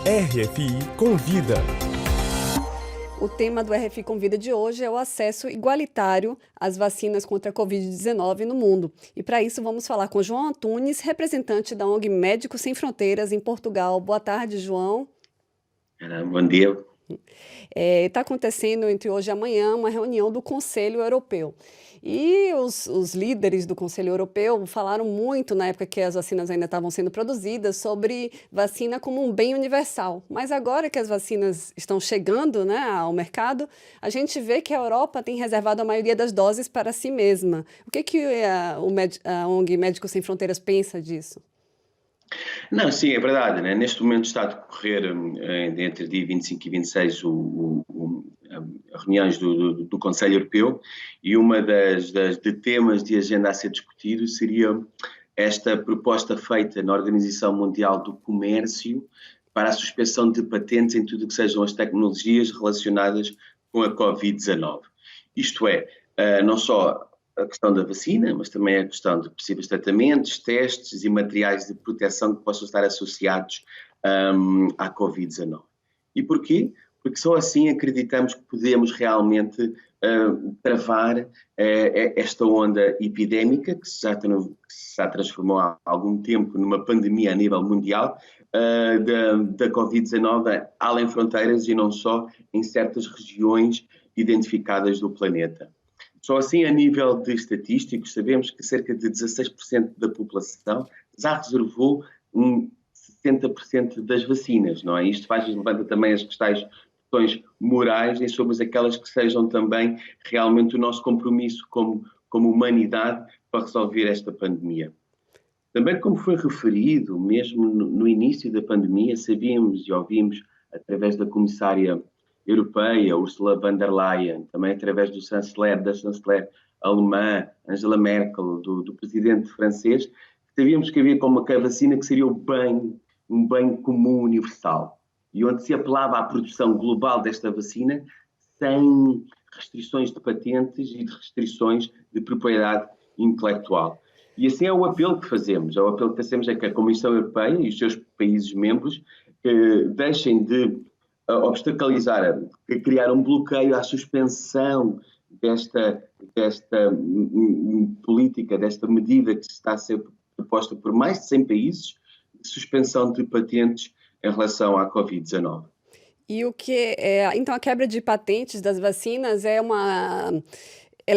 RFI Convida. O tema do RFI Convida de hoje é o acesso igualitário às vacinas contra a Covid-19 no mundo. E para isso vamos falar com João Antunes, representante da ONG Médicos Sem Fronteiras em Portugal. Boa tarde, João. Bom dia. Está acontecendo entre hoje e amanhã uma reunião do Conselho Europeu. E os líderes do Conselho Europeu falaram muito, na época que as vacinas ainda estavam sendo produzidas, sobre vacina como um bem universal. Mas agora que as vacinas estão chegando, né, ao mercado, a gente vê que a Europa tem reservado a maioria das doses para si mesma. O que a ONG Médicos Sem Fronteiras pensa disso? Não, sim, é verdade, né? Neste momento está a decorrer, entre dia 25 e 26, as reuniões do Conselho Europeu, e uma das temas de agenda a ser discutido seria esta proposta feita na Organização Mundial do Comércio para a suspensão de patentes em tudo o que sejam as tecnologias relacionadas com a Covid-19. Isto é, não só a questão da vacina, mas também a questão de possíveis tratamentos, testes e materiais de proteção que possam estar associados à Covid-19. E porquê? Porque só assim acreditamos que podemos realmente travar esta onda epidémica que se já transformou há algum tempo numa pandemia a nível mundial da Covid-19 além fronteiras e não só em certas regiões identificadas do planeta. Só assim, a nível de estatísticos, sabemos que cerca de 16% da população já reservou 60% das vacinas, não é? Isto levanta também as questões morais e sobre aquelas que sejam também realmente o nosso compromisso como humanidade para resolver esta pandemia. Também, como foi referido, mesmo no início da pandemia, sabíamos e ouvimos através da comissária europeia, Ursula von der Leyen, também através da chanceler alemã, Angela Merkel, do presidente francês, sabíamos que havia como a vacina que seria um bem comum universal, e onde se apelava à produção global desta vacina sem restrições de patentes e de restrições de propriedade intelectual. E assim é o apelo que fazemos. O apelo que fazemos é que a Comissão Europeia e os seus países membros deixem de obstaculizar, criar um bloqueio à suspensão desta política, desta medida que está a ser proposta por mais de 100 países, de suspensão de patentes em relação à Covid-19. E então a quebra de patentes das vacinas ela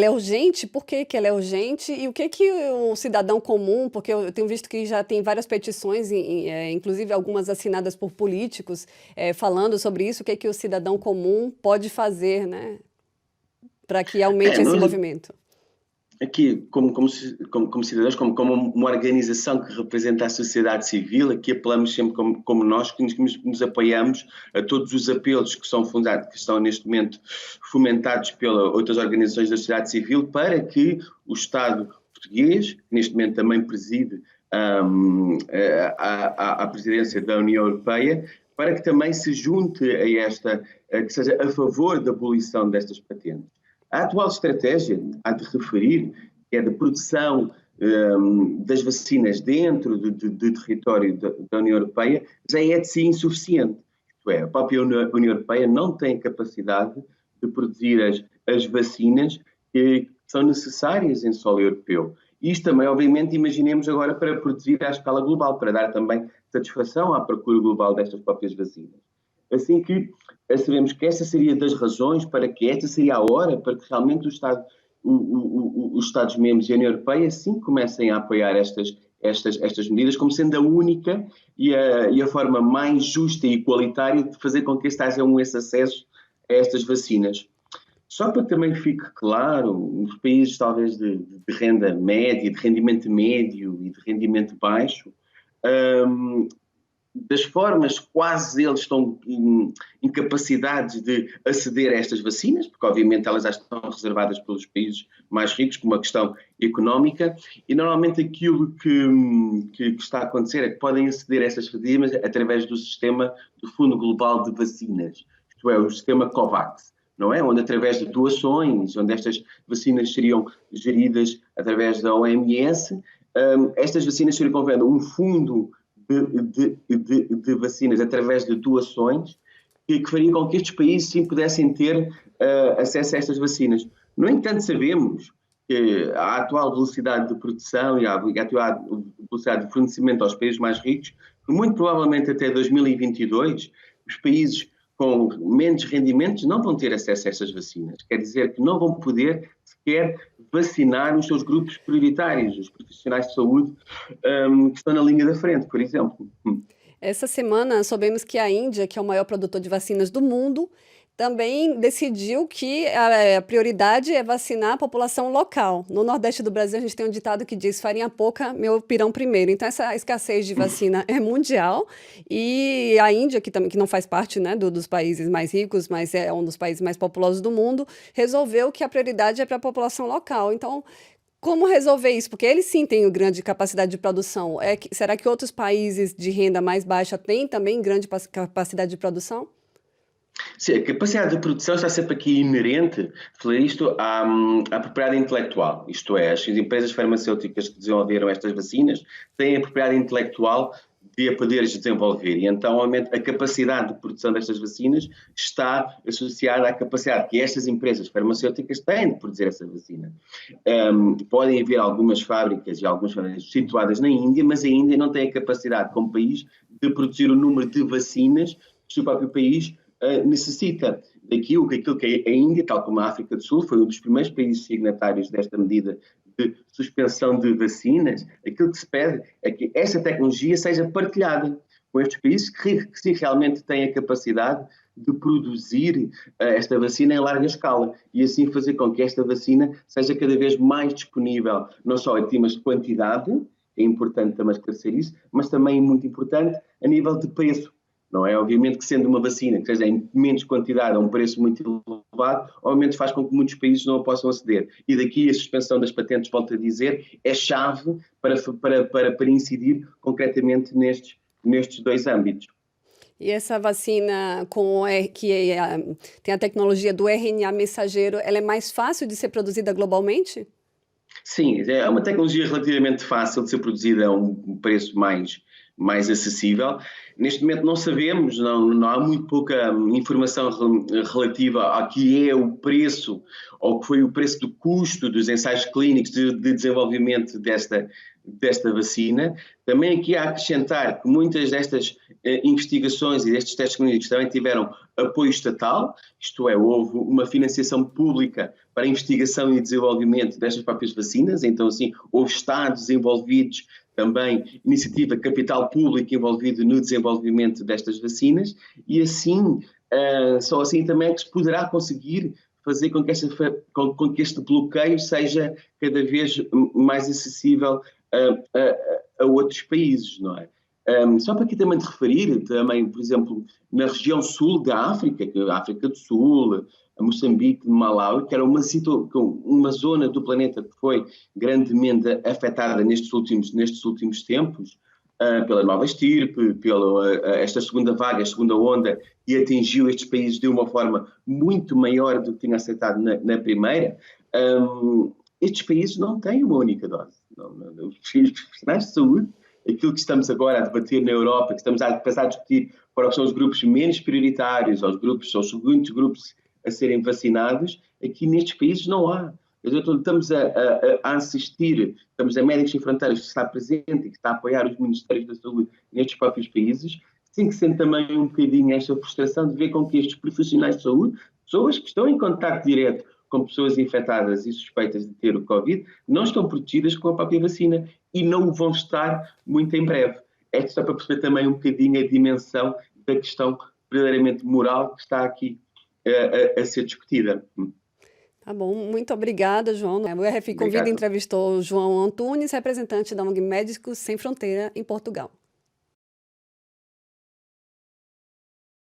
é urgente? Por que ela é urgente? E o que o cidadão comum, porque eu tenho visto que já tem várias petições, inclusive algumas assinadas por políticos, falando sobre isso, o que o cidadão comum pode fazer, né, para que aumente esse movimento? Aqui, como cidadãos, como uma organização que representa a sociedade civil, aqui apelamos sempre como nós, que nos apoiamos a todos os apelos que são fundados, que estão neste momento fomentados pelas outras organizações da sociedade civil, para que o Estado português, que neste momento também preside a presidência da União Europeia, para que também se junte que seja a favor da abolição destas patentes. A atual estratégia, há de referir, que é de produção das vacinas dentro do território da União Europeia, já é de si insuficiente. Isto é, a própria União Europeia não tem capacidade de produzir as vacinas que são necessárias em solo europeu. Isto também, obviamente, imaginemos agora para produzir à escala global, para dar também satisfação à procura global destas próprias vacinas. Assim que sabemos que esta seria das razões para que esta seria a hora para que realmente os Estados-membros e a União Europeia sim comecem a apoiar estas medidas como sendo a única e a forma mais justa e igualitária de fazer com que haja esse acesso a estas vacinas. Só para que também fique claro, os países talvez de renda média, de rendimento médio e de rendimento baixo, das formas quase eles estão incapacidades de aceder a estas vacinas, porque obviamente elas já estão reservadas pelos países mais ricos, por uma questão económica, e normalmente aquilo que está a acontecer é que podem aceder a estas vacinas através do sistema do Fundo Global de Vacinas, isto é, o sistema COVAX, não é? Onde através de doações, onde estas vacinas seriam geridas através da OMS, estas vacinas seriam convendo um fundo de vacinas através de doações que faria com que estes países sim pudessem ter acesso a estas vacinas. No entanto, sabemos que a atual velocidade de produção e a atual velocidade de fornecimento aos países mais ricos, que muito provavelmente até 2022, os países com menos rendimentos não vão ter acesso a estas vacinas. Quer dizer que não vão poder sequer vacinar os seus grupos prioritários, os profissionais de saúde que estão na linha da frente, por exemplo. Essa semana soubemos que a Índia, que é o maior produtor de vacinas do mundo, também decidiu que a prioridade é vacinar a população local. No Nordeste do Brasil, a gente tem um ditado que diz: farinha pouca, meu pirão primeiro. Então, essa escassez de vacina é mundial. E a Índia, que não faz parte, né, dos países mais ricos, mas é um dos países mais populosos do mundo, resolveu que a prioridade é para a população local. Então, como resolver isso? Porque eles sim têm grande capacidade de produção. Será que outros países de renda mais baixa têm também grande capacidade de produção? Sim, a capacidade de produção está sempre aqui inerente, falei isto, à propriedade intelectual. Isto é, as empresas farmacêuticas que desenvolveram estas vacinas têm a propriedade intelectual de a poderes desenvolver. E então, a capacidade de produção destas vacinas está associada à capacidade que estas empresas farmacêuticas têm de produzir essa vacina. Podem haver algumas fábricas e algumas fábricas situadas na Índia, mas a Índia não tem a capacidade, como país, de produzir o número de vacinas que o seu próprio país necessita. Aquilo que a Índia, tal como a África do Sul, foi um dos primeiros países signatários desta medida de suspensão de vacinas. Aquilo que se pede é que essa tecnologia seja partilhada com estes países que sim, realmente têm a capacidade de produzir esta vacina em larga escala e assim fazer com que esta vacina seja cada vez mais disponível, não só em termos de quantidade, é importante também esclarecer isso, mas também muito importante a nível de preço. Não é? Obviamente que sendo uma vacina que seja em menos quantidade a um preço muito elevado, obviamente faz com que muitos países não a possam aceder. E daqui a suspensão das patentes, volto a dizer, é chave para incidir concretamente nestes dois âmbitos. E essa vacina tem a tecnologia do RNA mensageiro, ela é mais fácil de ser produzida globalmente? Sim, é uma tecnologia relativamente fácil de ser produzida a um preço mais acessível. Neste momento não sabemos, não há muito pouca informação relativa a que é o preço ou que foi o preço do custo dos ensaios clínicos de desenvolvimento desta vacina. Também aqui há a acrescentar que muitas destas investigações e destes testes clínicos também tiveram apoio estatal, isto é, houve uma financiação pública para a investigação e desenvolvimento destas próprias vacinas, então assim, houve estados envolvidos, também iniciativa capital público envolvido no desenvolvimento destas vacinas e assim, só assim também é que se poderá conseguir fazer com que este bloqueio seja cada vez mais acessível a outros países, não é? Só para aqui também te referir, também, por exemplo, na região sul da África, que é a África do Sul, a Moçambique, Malawi, que era uma zona do planeta que foi grandemente afetada nestes últimos tempos, pela nova estirpe, pela esta segunda vaga, a segunda onda, que atingiu estes países de uma forma muito maior do que tinha aceitado na primeira. Estes países não têm uma única dose. Os profissionais de saúde, aquilo que estamos agora a debater na Europa, que estamos a passar a discutir para os grupos menos prioritários, aos segundos grupos a serem vacinados, aqui nestes países não há. Estamos a assistir, estamos a Médicos Sem Fronteiras que está presente e que está a apoiar os Ministérios da Saúde nestes próprios países, sim que sente também um bocadinho esta frustração de ver com que estes profissionais de saúde, pessoas que estão em contacto direto com pessoas infectadas e suspeitas de ter o Covid, não estão protegidas com a própria vacina e não o vão estar muito em breve. É só para perceber também um bocadinho a dimensão da questão verdadeiramente moral que está aqui a ser discutida. Tá bom, muito obrigada, João. O RFI Convida entrevistou o João Antunes, representante da ONG Médicos Sem Fronteira em Portugal.